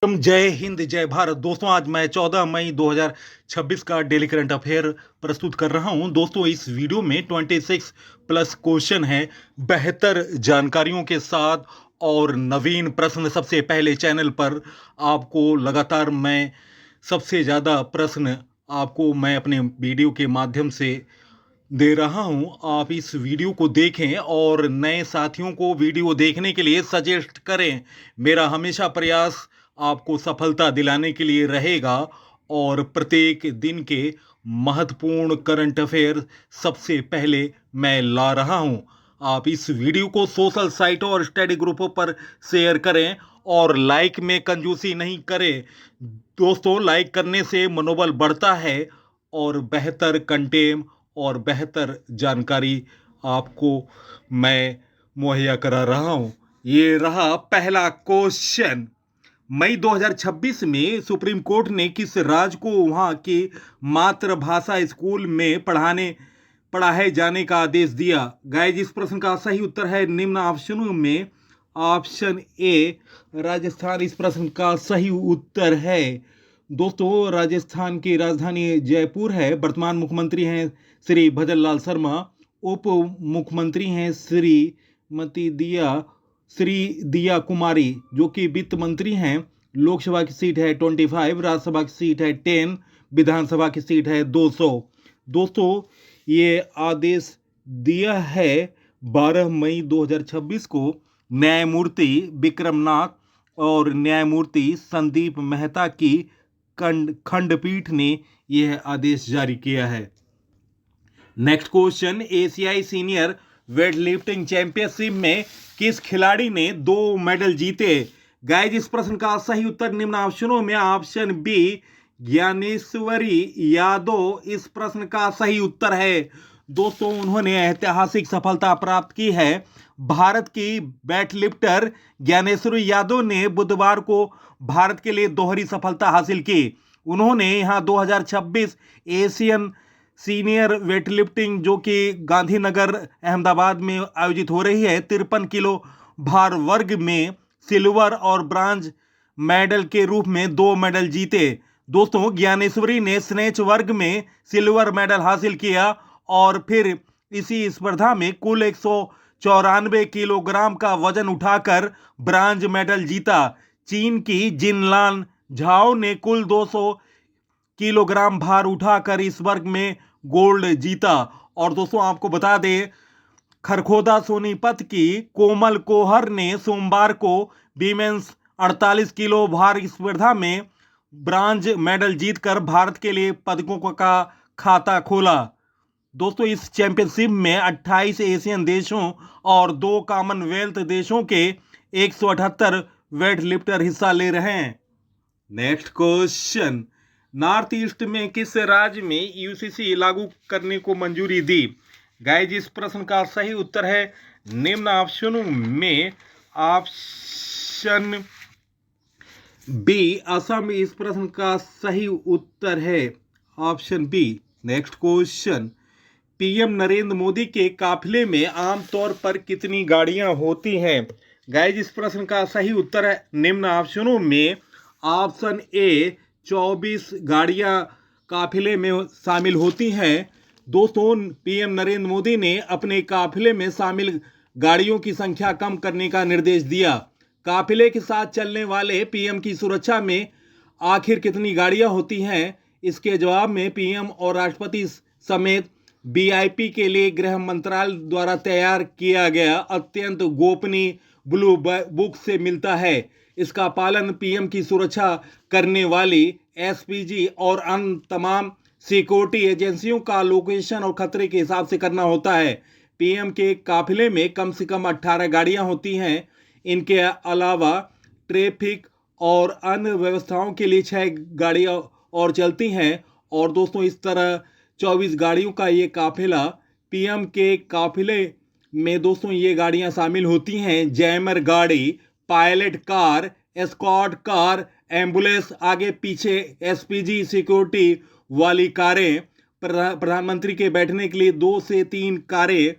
जय हिंद जय भारत। दोस्तों आज मैं 14 मई 2026 का डेली करंट अफेयर प्रस्तुत कर रहा हूं। दोस्तों इस वीडियो में 26 प्लस क्वेश्चन है बेहतर जानकारियों के साथ और नवीन प्रश्न। सबसे पहले चैनल पर आपको लगातार मैं सबसे ज़्यादा प्रश्न आपको मैं अपने वीडियो के माध्यम से दे रहा हूं। आप इस वीडियो को देखें और नए साथियों को वीडियो देखने के लिए सजेस्ट करें। मेरा हमेशा प्रयास आपको सफलता दिलाने के लिए रहेगा और प्रत्येक दिन के महत्वपूर्ण करंट अफेयर सबसे पहले मैं ला रहा हूं। आप इस वीडियो को सोशल साइटों और स्टडी ग्रुपों पर शेयर करें और लाइक में कंजूसी नहीं करें। दोस्तों लाइक करने से मनोबल बढ़ता है और बेहतर कंटेंट और बेहतर जानकारी आपको मैं मुहैया करा रहा हूं। ये रहा पहला क्वेश्चन। मई 2026 में सुप्रीम कोर्ट ने किस राज्य को वहां के मातृभाषा स्कूल में पढ़ाए जाने का आदेश दिया? गाइस इस प्रश्न का सही उत्तर है निम्न ऑप्शनों में ऑप्शन ए राजस्थान इस प्रश्न का सही उत्तर है। दोस्तों राजस्थान की राजधानी जयपुर है। वर्तमान मुख्यमंत्री हैं श्री भजनलाल शर्मा। उप मुख्यमंत्री हैं श्री दिया कुमारी जो कि वित्त मंत्री हैं। लोकसभा की सीट है 25, राज्यसभा की सीट है 10, विधानसभा की सीट है 200। दोस्तों ये आदेश दिया है 12 मई 2026 को न्यायमूर्ति विक्रमनाथ और न्यायमूर्ति संदीप मेहता की खंडपीठ ने यह आदेश जारी किया है। नेक्स्ट क्वेश्चन, एशियाई सीनियर वेट लिफ्टिंग चैंपियनशिप में किस खिलाड़ी ने 2 मेडल जीते? गाइस इस प्रश्न का सही उत्तर निम्न ऑप्शनों में ऑप्शन बी ज्ञानेश्वरी यादव इस प्रश्न का सही उत्तर है। दोस्तों उन्होंने ऐतिहासिक सफलता प्राप्त की है। भारत की वेट लिफ्टर ज्ञानेश्वरी यादव ने बुधवार को भारत के लिए दोहरी सफलता हासिल की। उन्होंने यहां 2026 एशियन सीनियर वेटलिफ्टिंग जो कि गांधीनगर अहमदाबाद में आयोजित हो रही है 53 किलो भार वर्ग में सिल्वर और ब्रांज मेडल के रूप में 2 मेडल जीते। दोस्तों ज्ञानेश्वरी ने स्नेच वर्ग में सिल्वर मेडल हासिल किया और फिर इसी स्पर्धा में कुल 194 किलोग्राम का वजन उठाकर ब्रांज मेडल जीता। चीन की जिनलान झाओ ने कुल 200 किलोग्राम भार उठाकर इस वर्ग में गोल्ड जीता। और दोस्तों आपको बता दें खरखोदा सोनीपत की कोमल कोहर ने सोमवार को वीमेंस 48 किलो भार स्पर्धा में ब्रांज मेडल जीतकर भारत के लिए पदकों का खाता खोला। दोस्तों इस चैंपियनशिप में 28 एशियन देशों और 2 कॉमनवेल्थ देशों के 178 वेट लिफ्टर हिस्सा ले रहे हैं। नेक्स्ट क्वेश्चन, नॉर्थ ईस्ट में किस राज्य में यूसीसी लागू करने को मंजूरी दी? गाइस इस प्रश्न का सही उत्तर है निम्न ऑप्शनों में ऑप्शन बी असम इस प्रश्न का सही उत्तर है option B. Next question, PM Narendra Modi के काफिले में आमतौर पर कितनी गाड़ियां होती हैं? गाइस इस प्रश्न का सही उत्तर है निम्न ऑप्शनों में ऑप्शन ए 24 गाड़ियां काफिले में शामिल होती हैं। दोस्तों पीएम नरेंद्र मोदी ने अपने काफिले में शामिल गाड़ियों की संख्या कम करने का निर्देश दिया। काफिले के साथ चलने वाले पीएम की सुरक्षा में आखिर कितनी गाड़ियां होती हैं? इसके जवाब में पीएम और राष्ट्रपति समेत वीआईपी के लिए गृह मंत्रालय द्वारा तैयार किया गया अत्यंत गोपनीय ब्लू बुक से मिलता है। इसका पालन पीएम की सुरक्षा करने वाली एसपीजी और अन्य तमाम सिक्योरिटी एजेंसियों का लोकेशन और खतरे के हिसाब से करना होता है। पीएम के काफिले में कम से कम 18 गाड़ियां होती हैं। इनके अलावा ट्रैफिक और अन्य व्यवस्थाओं के लिए 6 गाड़ियां और चलती हैं। और दोस्तों इस तरह 24 गाड़ियों का ये काफिला पीएम के काफिले में दोस्तों ये गाड़ियां शामिल होती हैं जैमर गाड़ी, pilot car, escort car, ambulance, आगे पीछे एसपीजी सिक्योरिटी वाली कारें, प्रधानमंत्री के बैठने के लिए 2 से 3 कारें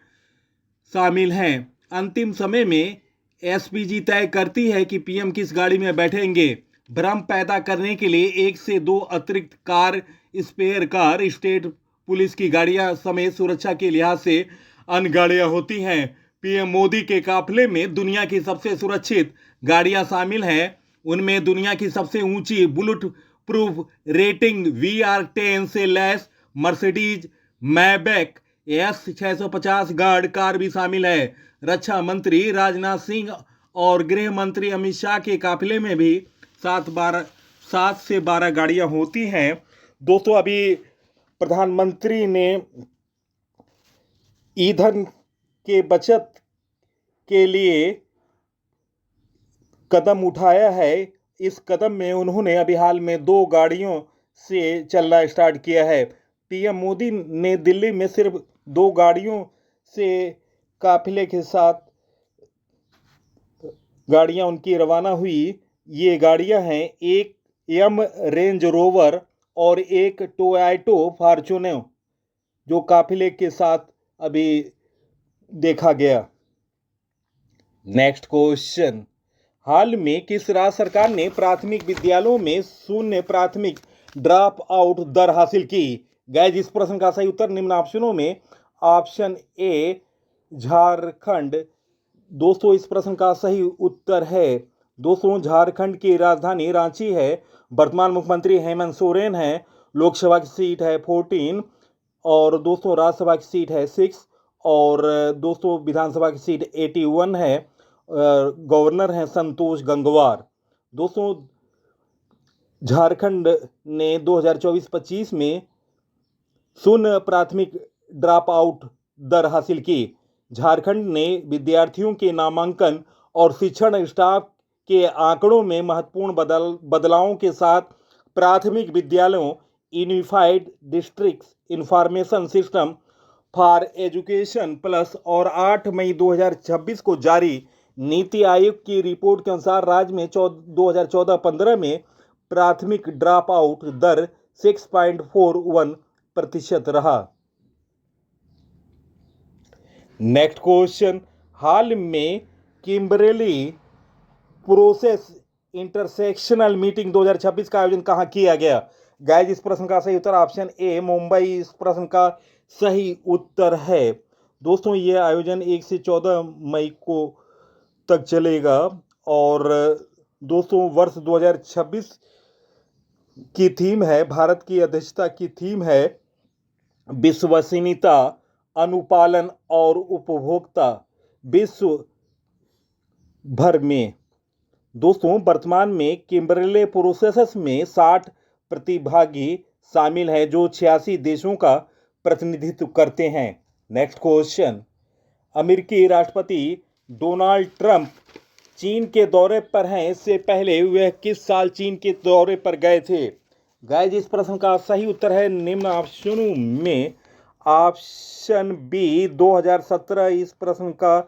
शामिल हैं। अंतिम समय में एसपीजी तय करती है कि पीएम किस गाड़ी में बैठेंगे। भ्रम पैदा करने के लिए 1 से 2 अतिरिक्त car, spare car, state police की गाड़ियां समेत सुरक्षा के लिहाज से अन्य गाड़ियां होती हैं। पीएम मोदी के काफिले में दुनिया की सबसे सुरक्षित गाड़ियां शामिल हैं। उनमें दुनिया की सबसे ऊंची बुलेट प्रूफ रेटिंग VR10 से lace Mercedes मैबैक S650 guard car भी शामिल है। रक्षा मंत्री राजनाथ सिंह और गृह मंत्री अमित शाह के काफिले में भी 7 से 12 गाड़ियां होती हैं। दोस्तों, अभी प्रधानमंत्री ने ईंधन के बचत के लिए कदम उठाया है। इस कदम में उन्होंने अभी हाल में 2 गाड़ियों से चलना स्टार्ट किया है। पीएम मोदी ने दिल्ली में सिर्फ 2 गाड़ियों से काफिले के साथ गाड़ियां उनकी रवाना हुई। ये गाड़ियां हैं, एक यम रेंज रोवर और एक टोयोटा फॉर्च्यूनर, जो काफिले के साथ अभी देखा गया। नेक्स्ट क्वेश्चन, हाल में किस राज्य सरकार ने प्राथमिक विद्यालयों में शून्य प्राथमिक ड्रॉप आउट दर हासिल की? गाइस, इस प्रश्न का सही उत्तर निम्न ऑप्शनों में ऑप्शन ए झारखंड। दोस्तों, इस प्रश्न का सही उत्तर है दोस्तों झारखंड की राजधानी रांची है। वर्तमान मुख्यमंत्री हेमंत सोरेन है। लोकसभा की सीट है 14 और दोस्तों राज्यसभा की सीट है 6 और दोस्तों विधानसभा की सीट 81 है। गवर्नर हैं संतोष गंगवार। दोस्तों, झारखंड ने 2024-25 में शून्य प्राथमिक ड्रॉप आउट दर हासिल की। झारखंड ने विद्यार्थियों के नामांकन और शिक्षण स्टाफ के आंकड़ों में महत्वपूर्ण बदलावों के साथ प्राथमिक विद्यालयों unified district information system for education plus और 8 मई 2026 को जारी नीति आयोग की रिपोर्ट के अनुसार राज्य में 2014-15 में प्राथमिक ड्रॉप आउट दर 6.41% रहा। नेक्स्ट क्वेश्चन, हाल में किम्बरली प्रोसेस इंटरसेक्शनल मीटिंग 2026 का आयोजन कहां किया गया? गाइस, इस प्रश्न का सही उत्तर ऑप्शन ए मुंबई इस प्रश्न का सही उत्तर है। दोस्तों, यह आयोजन 1 से 14 मई को तक चलेगा और दोस्तों वर्ष 2026 की थीम है, भारत की अध्यक्षता की थीम है विश्वसनीयता, अनुपालन और उपभोक्ता विश्व भर में। दोस्तों, वर्तमान में किम्बरले प्रोसेस में 60 प्रतिभागी शामिल हैं जो 86 देशों का प्रतिनिधित्व करते हैं। नेक्स्ट क्वेश्चन, अमेरिकी राष्ट्रपति डोनाल्ड ट्रंप चीन के दौरे पर हैं। इससे पहले वह किस साल चीन के दौरे पर गए थे? गाइस, इस प्रश्न का सही उत्तर है निम्न ऑप्शनों में ऑप्शन बी 2017 इस प्रश्न का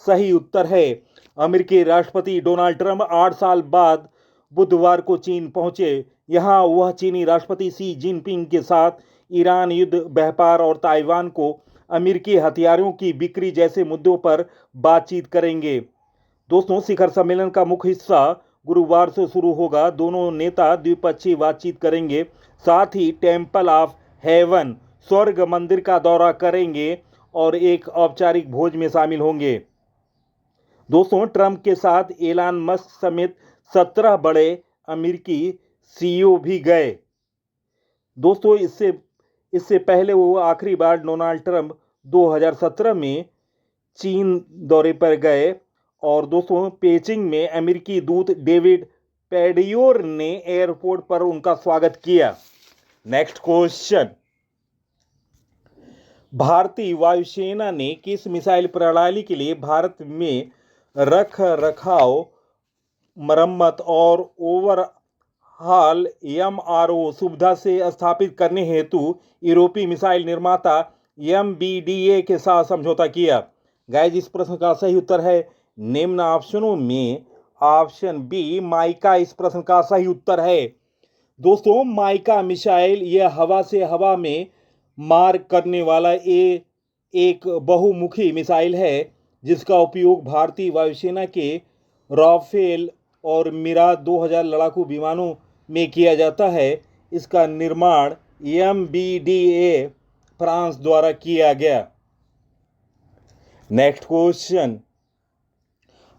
सही उत्तर है। अमेरिकी राष्ट्रपति डोनाल्ड ट्रंप 8 साल बाद बुधवार को चीन पहुंचे। यहां वह चीनी राष्ट्रपति शी जिनपिंग के साथ ईरान युद्ध, व्यापार और ताइवान को अमेरिकी हथियारों की बिक्री जैसे मुद्दों पर बातचीत करेंगे। दोस्तों, शिखर सम्मेलन का मुख्य हिस्सा गुरुवार से शुरू होगा। दोनों नेता द्विपक्षीय बातचीत करेंगे, साथ ही टेम्पल ऑफ हेवन स्वर्ग मंदिर का दौरा करेंगे और एक औपचारिक भोज में शामिल होंगे। दोस्तों, ट्रंप के साथ एलन मस्क समेत 17 बड़े अमेरिकी CEO भी गए। दोस्तों, इससे पहले वो आखिरी बार डोनाल्ड ट्रंप 2017 में चीन दौरे पर गए और दोस्तों पेचिंग में अमेरिकी दूत डेविड पेडियोर ने एयरपोर्ट पर उनका स्वागत किया। नेक्स्ट क्वेश्चन, भारतीय वायुसेना ने किस मिसाइल प्रणाली के लिए भारत में रख रखाव, मरम्मत और ओवरहॉल MRO सुविधा से स्थापित करने हेतु यूरोपीय मिसाइल निर्माता MBDA के साथ समझौता किया? गाइस, इस प्रश्न का सही उत्तर है निम्न ऑप्शनों में ऑप्शन बी माइका इस प्रश्न का सही उत्तर है। दोस्तों, माइका मिसाइल यह हवा से हवा में मार करने वाला एक बहुमुखी मिसाइल है जिसका उपयोग भारतीय वायुसेना के राफेल और मिराज 2000 लड़ाकू विमानों में किया जाता है। इसका निर्माण MBDA फ्रांस द्वारा किया गया। नेक्स्ट क्वेश्चन,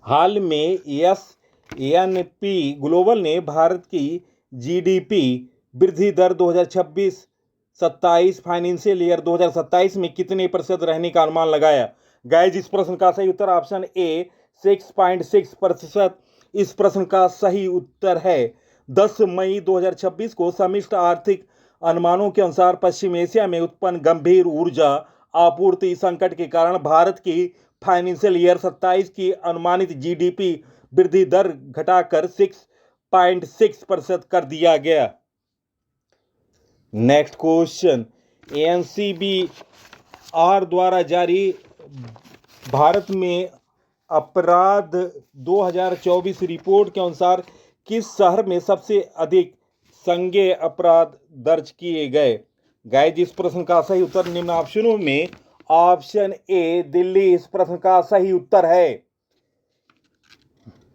हाल में S&P ग्लोबल ने भारत की GDP वृद्धि दर 2026-27 फाइनेंशियल ईयर 2027 में कितने प्रतिशत रहने का अनुमान लगाया? गाइस, इस प्रश्न का सही उत्तर ऑप्शन ए 6.6%। इस प्रश्न का सही उत्तर है 10 मई 2026 को समिष्ट आर्थिक अनुमानों के अनुसार पश्चिम एशिया में उत्पन्न गंभीर ऊर्जा आपूर्ति संकट के कारण भारत की फाइनेंशियल ईयर 27 की अनुमानित GDP वृद्धि दर घटाकर 6.6% कर दिया गया। नेक्स्ट क्वेश्चन, NCBR द्वारा जारी भारत में अपराध 2024 रिपोर्ट के अनुसार किस शहर में सबसे अधिक संज्ञेय अपराध दर्ज किए गए? गाइस, इस प्रश्न का सही उत्तर निम्न ऑप्शनों में ऑप्शन ए दिल्ली इस प्रश्न का सही उत्तर है।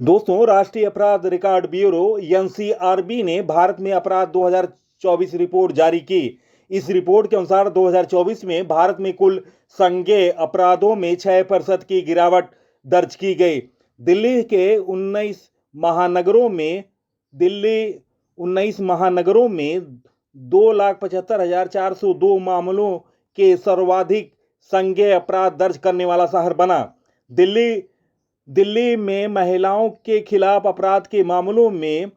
दोस्तों, राष्ट्रीय अपराध रिकॉर्ड ब्यूरो NCRB ने भारत में अपराध 2024 रिपोर्ट जारी की। इस रिपोर्ट के अनुसार 2024 में भारत में कुल संज्ञेय अपराधों में 6% की गिरावट दर्ज की गई। दिल्ली के 19 महानगरों में 2,75,402 मामलों के सर्वाधिक संज्ञेय अपराध दर्ज करने वाला शहर बना। दिल्ली में महिलाओं के खिलाफ अपराध के मामलों में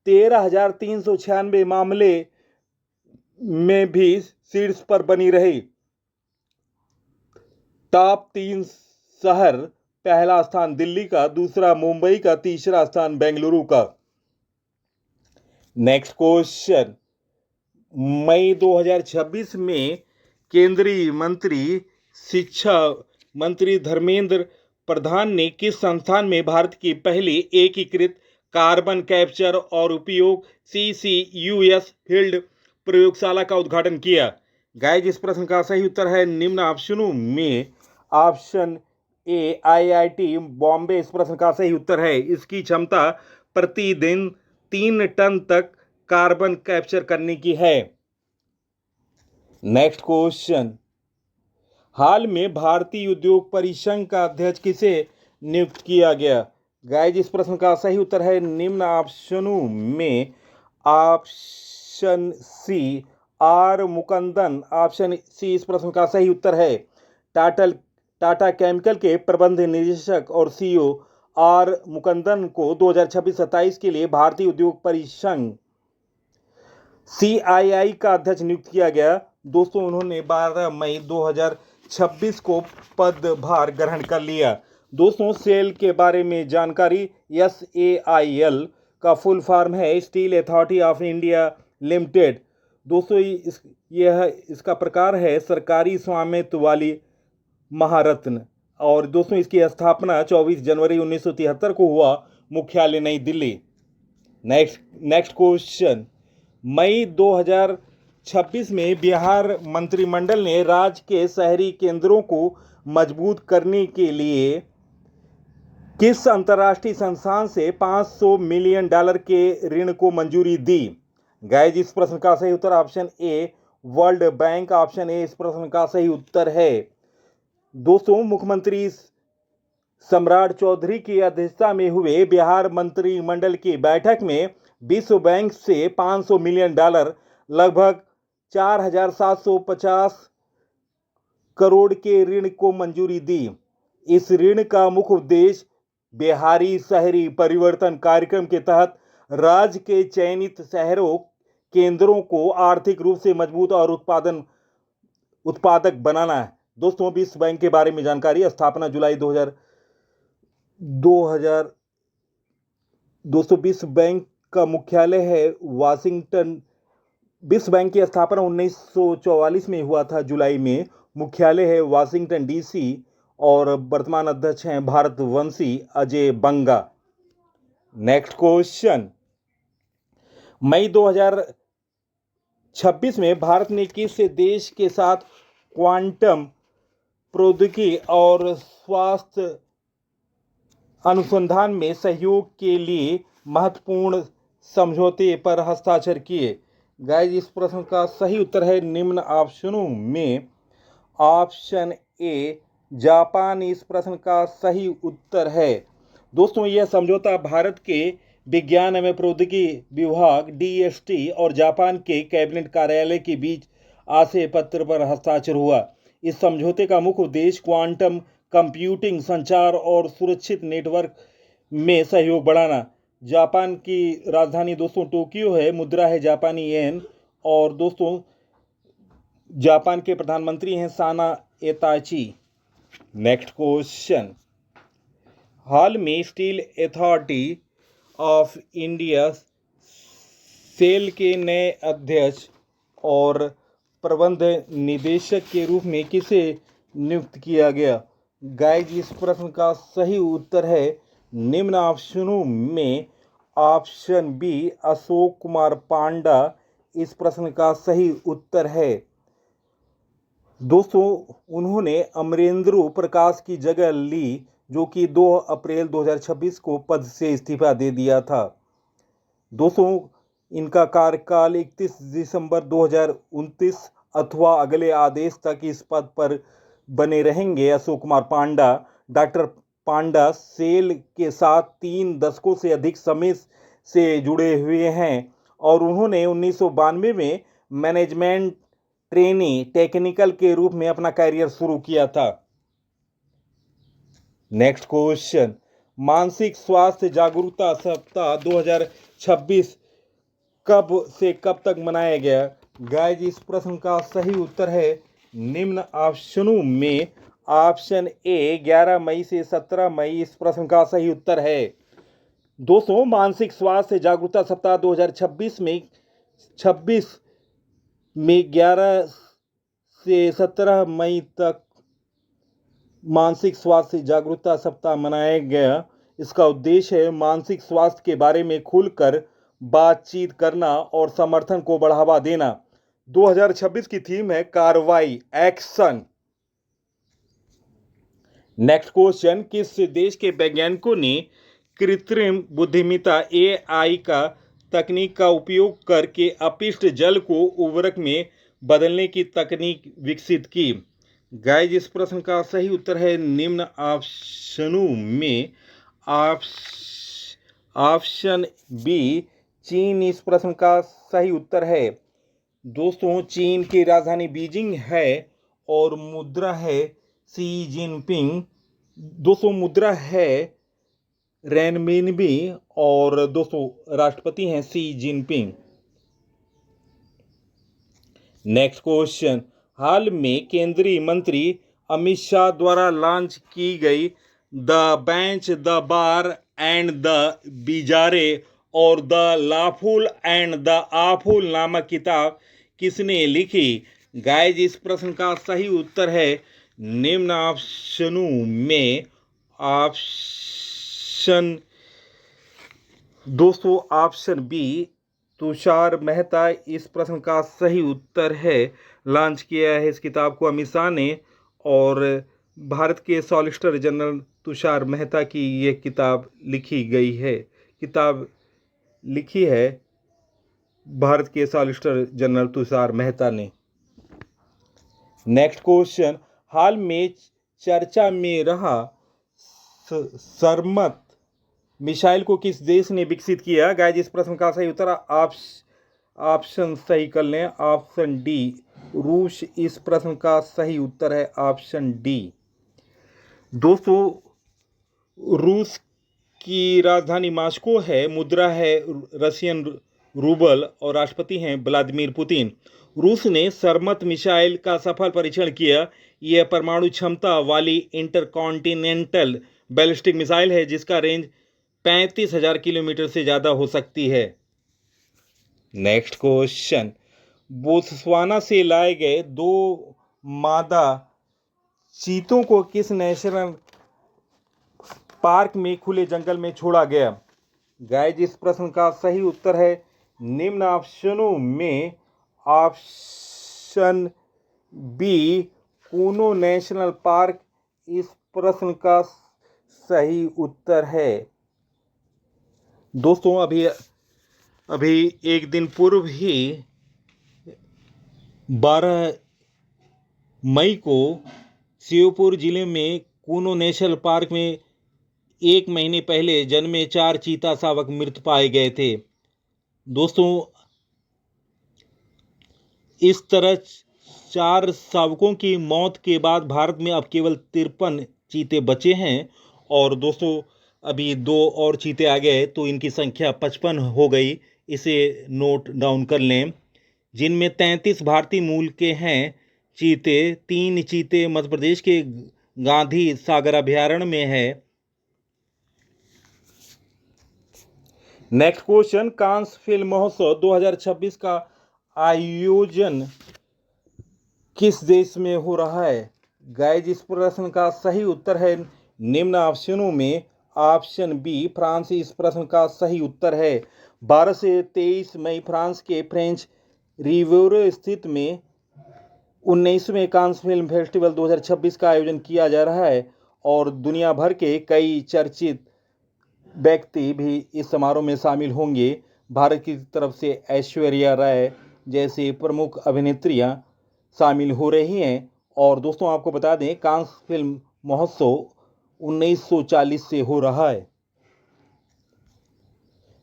13,396 मामले में भी शीर्ष पर बनी रही। टॉप 3 शहर, पहला स्थान दिल्ली का, दूसरा मुंबई का, तीसरा स्थान बेंगलुरु का। नेक्स्ट क्वेश्चन, मई 2026 में केंद्रीय मंत्री शिक्षा मंत्री धर्मेंद्र प्रधान ने किस संस्थान में भारत की पहली एकीकृत कार्बन कैप्चर और उपयोग CCUS फील्ड प्रयोगशाला का उद्घाटन किया? गाइस, इस प्रश्न का सही उत्तर है निम्न ऑप्शनों में ऑप्शन ए IIT बॉम्बे इस प्रश्न का सही उत्तर है। इसकी क्षमता प्रतिदिन 3 टन तक कार्बन कैप्चर करने की है। नेक्स्ट क्वेश्चन, हाल में भारतीय उद्योग परिसंघ का अध्यक्ष किसे नियुक्त किया गया? गाइस, इस प्रश्न का सही उत्तर है निम्न ऑप्शनों में option C R Mukundan. Option C इस प्रश्न का सही उत्तर है। टाटा केमिकल के प्रबंध निदेशक और CEO R मुकुंदन को 2026-27 के लिए भारतीय उद्योग परिसंघ CII का अध्यक्ष नियुक्त किया गया। दोस्तों, उन्होंने 12 मई 2026 को पदभार ग्रहण कर लिया। दोस्तों, सेल के बारे में जानकारी, SAIL का फुल फॉर्म है steel authority of India limited. दोस्तों, इसका प्रकार है सरकारी स्वामित्व वाली महारत्न। और दोस्तों, इसकी स्थापना 24 जनवरी 1973 को हुआ। मुख्यालय नई दिल्ली। नेक्स्ट क्वेश्चन, मई 2026 में बिहार मंत्रिमंडल ने राज्य के शहरी केंद्रों को मजबूत करने के लिए किस अंतर्राष्ट्रीय संस्थान से $500 मिलियन के ऋण को मंजूरी दी? गाइस, इस प्रश्न का सही उत्तर option A World Bank. Option A इस प्रश्न का सही उत्तर है। दोस्तों, मुख्यमंत्री सम्राट चौधरी की अध्यक्षता में हुए बिहार मंत्रिमंडल की बैठक में विश्व बैंक से $500 मिलियन लगभग 4,750 करोड़ के ऋण को मंजूरी दी। इस ऋण का मुख्य उद्देश्य बिहारी शहरी परिवर्तन कार्यक्रम के तहत राज्य के चयनित शहरों केंद्रों को आर्थिक रूप से मजबूत और उत्पादक बनाना है। दोस्तों, विश्व बैंक के बारे में जानकारी, स्थापना जुलाई 2000। दोस्तों, विश्व बैंक का मुख्यालय है वाशिंगटन। विश्व बैंक की स्थापना 1944 में हुआ था, जुलाई में। मुख्यालय है वाशिंगटन DC और वर्तमान अध्यक्ष हैं भारतवंशी अजय बंगा। नेक्स्ट क्वेश्चन, मई 2026 में भारत ने किस देश के साथ क्वांटम प्रौद्योगिकी और स्वास्थ्य अनुसंधान में सहयोग के लिए महत्वपूर्ण समझौते पर हस्ताक्षर किए। गाइस, इस प्रश्न का सही उत्तर है निम्न ऑप्शनों में ऑप्शन ए जापान इस प्रश्न का सही उत्तर है। दोस्तों, यह समझौता भारत के विज्ञान एवं प्रौद्योगिकी विभाग DST और जापान के कैबिनेट कार्यालय के बीच आशय पत्र पर हस्ताक्षर हुआ। इस समझौते का मुख्य उद्देश्य क्वांटम कंप्यूटिंग, संचार और सुरक्षित नेटवर्क में सहयोग बढ़ाना। जापान की राजधानी दोस्तों टोक्यो है, मुद्रा है जापानी येन, और दोस्तों जापान के प्रधानमंत्री हैं साना एताची। नेक्स्ट क्वेश्चन, हाल में steel authority of India SAIL के नए अध्यक्ष और प्रबंध निदेशक के रूप में किसे नियुक्त किया गया? गाइस, इस प्रश्न का सही उत्तर है निम्न ऑप्शनों में ऑप्शन बी अशोक कुमार पांडा इस प्रश्न का सही उत्तर है। दोस्तों, उन्होंने अमरेंद्र प्रकाश की जगह ली, जो कि 2 अप्रैल 2026 को पद से इस्तीफा दे दिया था। दोस्तों, इनका कार्यकाल 31 दिसंबर 2029 अथवा अगले आदेश तक इस पद पर बने रहेंगे। अशोक कुमार पांडा, डॉक्टर पांडा सेल के साथ 3 दशकों से अधिक समय से जुड़े हुए हैं और उन्होंने 1992 में मैनेजमेंट ट्रेनी टेक्निकल के रूप में अपना करियर शुरू किया था। नेक्स्ट क्वेश्चन, मानसिक स्वास्थ्य जागरूकता सप्ताह 2026 कब से कब तक मनाया गया? गाइस, इस प्रश्न का सही उत्तर है निम्न ऑप्शनों में ऑप्शन ए 11 मई से 17 मई इस प्रश्न का सही उत्तर है। दोस्तों, मानसिक स्वास्थ्य जागरूकता सप्ताह 2026 में 11 से 17 मई तक मानसिक स्वास्थ्य जागरूकता सप्ताह मनाया गया। इसका उद्देश्य है मानसिक स्वास्थ्य के बारे में खुलकर बातचीत करना और समर्थन को बढ़ावा देना। 2026 की थीम है कार्रवाई, एक्शन। नेक्स्ट क्वेश्चन, किस देश के वैज्ञानिकों ने कृत्रिम बुद्धिमत्ता AI का तकनीक का उपयोग करके अपशिष्ट जल को उर्वरक में बदलने की तकनीक विकसित की? गाइस, इस प्रश्न का सही उत्तर है निम्न ऑप्शनों में ऑप्शन बी चीन इस प्रश्न का सही उत्तर है। दोस्तों, चीन की राजधानी बीजिंग है और मुद्रा है शी जिनपिंग। दोस्तों, मुद्रा है रेनमिनबी और दोस्तों राष्ट्रपति हैं शी जिनपिंग। नेक्स्ट क्वेश्चन, हाल में केंद्रीय मंत्री अमित शाह द्वारा लॉन्च की गई the bench, the bar and the bizarre और the lawful and the awful नामक किताब किसने लिखी? गाइस, इस प्रश्न का सही उत्तर है निम्न ऑप्शनों में ऑप्शन दोस्तों ऑप्शन बी तुषार मेहता इस प्रश्न का सही उत्तर है। लॉन्च किया है इस किताब को अमित शाह ने और भारत के सॉलिसिटर जनरल तुषार मेहता की ये किताब लिखी गई है। किताब लिखी है भारत के सॉलिसिटर जनरल तुषार मेहता ने। नेक्स्ट क्वेश्चन, हाल में चर्चा में रहा सरमत मिसाइल को किस देश ने विकसित किया? गाइस, इस प्रश्न का सही उत्तर ऑप्शन सही कर लें, ऑप्शन डी रूस इस प्रश्न का सही उत्तर है ऑप्शन डी। दोस्तों, रूस की राजधानी मॉस्को है, मुद्रा है रशियन रूबल और राष्ट्रपति हैं व्लादिमीर पुतिन। रूस ने सरमत मिसाइल का सफल परीक्षण किया। यह परमाणु क्षमता वाली इंटरकॉन्टिनेंटल बैलिस्टिक मिसाइल है जिसका रेंज 35,000 किलोमीटर से ज़्यादा हो सकती है। नेक्स्ट क्वेश्चन, बोत्सवाना से लाए गए 2 मादा चीतों को किस नेशनल पार्क में खुले जंगल में छोड़ा गया? गाइस, इस प्रश्न का सही उत्तर है निम्न ऑप्शनों में option B Kuno national park इस प्रश्न का सही उत्तर है। दोस्तों अभी एक दिन पूर्व ही 12 मई को श्योपुर जिले में कूनो नेशनल पार्क में 1 महीने पहले जन्मे 4 चीता शावक मृत पाए गए थे। दोस्तों इस तरह 4 शावकों की मौत के बाद भारत में अब केवल 53 चीते बचे हैं और दोस्तों अभी 2 और चीते आ गए तो इनकी संख्या 55 हो गई। इसे नोट डाउन कर लें, जिनमें 33 भारतीय मूल के हैं चीते। 3 चीते मध्य प्रदेश के गांधी सागर अभयारण्य में है। नेक्स्ट क्वेश्चन, कांस फिल्म महोत्सव 2026 का आयोजन किस देश में हो रहा है? गाइज इस प्रश्न का सही उत्तर है निम्न ऑप्शनों में ऑप्शन बी फ्रांस। इस प्रश्न का सही उत्तर है 12 से 23 मई फ्रांस के फ्रेंच रिवियर स्थित में 19वें कांस फिल्म फेस्टिवल 2026 का आयोजन किया जा रहा है और दुनिया भर के कई चर्चित व्यक्ति भी इस समारोह में शामिल होंगे। भारत की तरफ से ऐश्वर्या राय जैसे प्रमुख अभिनेत्रियां शामिल हो रही हैं। और दोस्तों आपको बता दें कांस फिल्म महोत्सव 1940 से हो रहा है।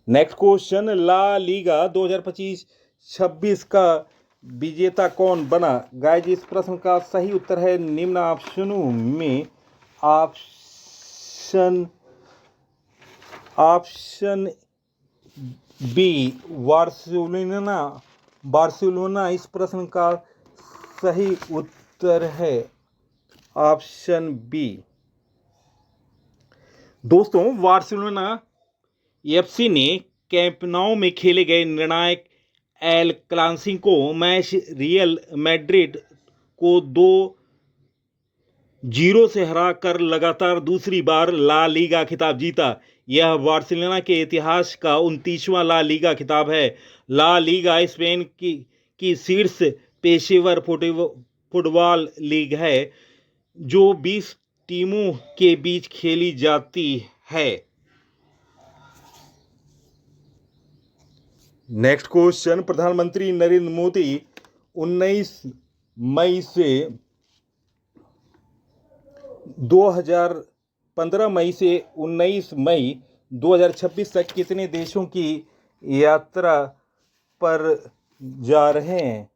नेक्स्ट क्वेश्चन, ला लीगा 2025-26 का विजेता कौन बना? गाइज इस प्रश्न का सही उत्तर है निम्न ऑप्शनों में ऑप्शन बी बार्सिलोना इस प्रश्न का सही उत्तर है ऑप्शन बी। दोस्तों बार्सिलोना एफसी ने कैंप नाउ में खेले गए निर्णायक El Clasico match real Madrid को 2-0 से हराकर लगातार दूसरी बार ला लीगा खिताब जीता। यह बार्सिलोना के इतिहास का 29वां ला लीगा खिताब है। ला लीगा स्पेन की शीर्ष पेशेवर फुटबॉल लीग है जो 20 टीमों के बीच खेली जाती है। नेक्स्ट क्वेश्चन, प्रधानमंत्री नरेंद्र मोदी 15 मई से 19 मई 2026 तक कितने देशों की यात्रा पर जा रहे हैं?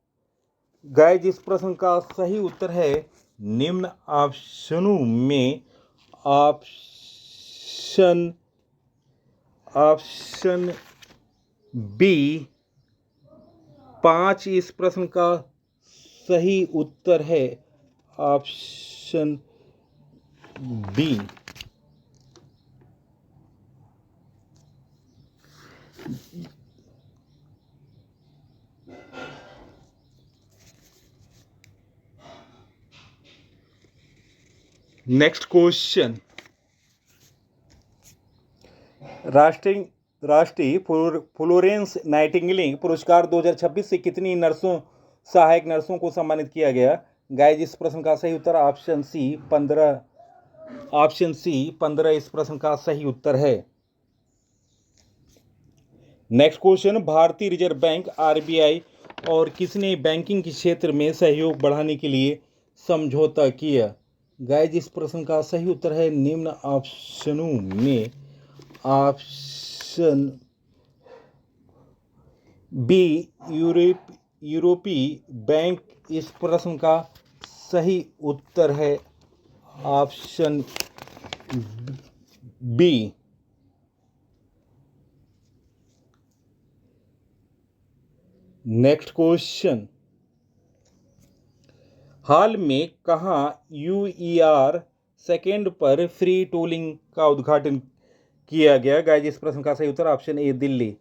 गाइज इस प्रश्न का सही उत्तर है निम्न ऑप्शनों में ऑप्शन बी 5 इस प्रश्न का सही उत्तर है ऑप्शन बी। नेक्स्ट क्वेश्चन, राष्ट्रीय फ्लोरेंस नाइटिंगेल पुरस्कार 2026 से कितनी सहायक नर्सों को सम्मानित किया गया? गाइज इस प्रश्न का सही उत्तर ऑप्शन सी 15 इस प्रश्न का सही उत्तर है। नेक्स्ट क्वेश्चन, भारतीय रिजर्व बैंक आरबीआई और किसने बैंकिंग के क्षेत्र में सहयोग बढ़ाने के लिए समझौता किया? गाइज इस प्रश्न का सही उत्तर है निम्न ऑप्शनों में ऑप्शन बी यूरोपीय बैंक इस प्रश्न का सही उत्तर है ऑप्शन बी। नेक्स्ट क्वेश्चन, हाल में कहां यूईआर सेकेंड पर फ्री टोलिंग का उद्घाटन किया गया? गाइज इस प्रश्न का सही उत्तर ऑप्शन ए दिल्ली।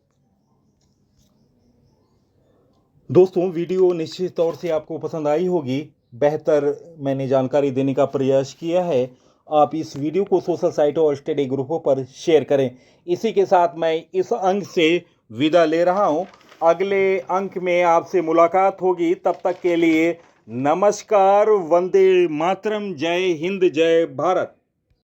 दोस्तों वीडियो निश्चित तौर से आपको पसंद आई होगी। बेहतर मैंने जानकारी देने का प्रयास किया है। आप इस वीडियो को सोशल साइटों और स्टडी ग्रुपों पर शेयर करें। इसी के साथ मैं इस अंक से विदा ले रहा हूं। अगले अंक में आपसे मुलाकात होगी। तब तक के लिए नमस्कार, वंदे मातरम, जय हिंद, जय भारत।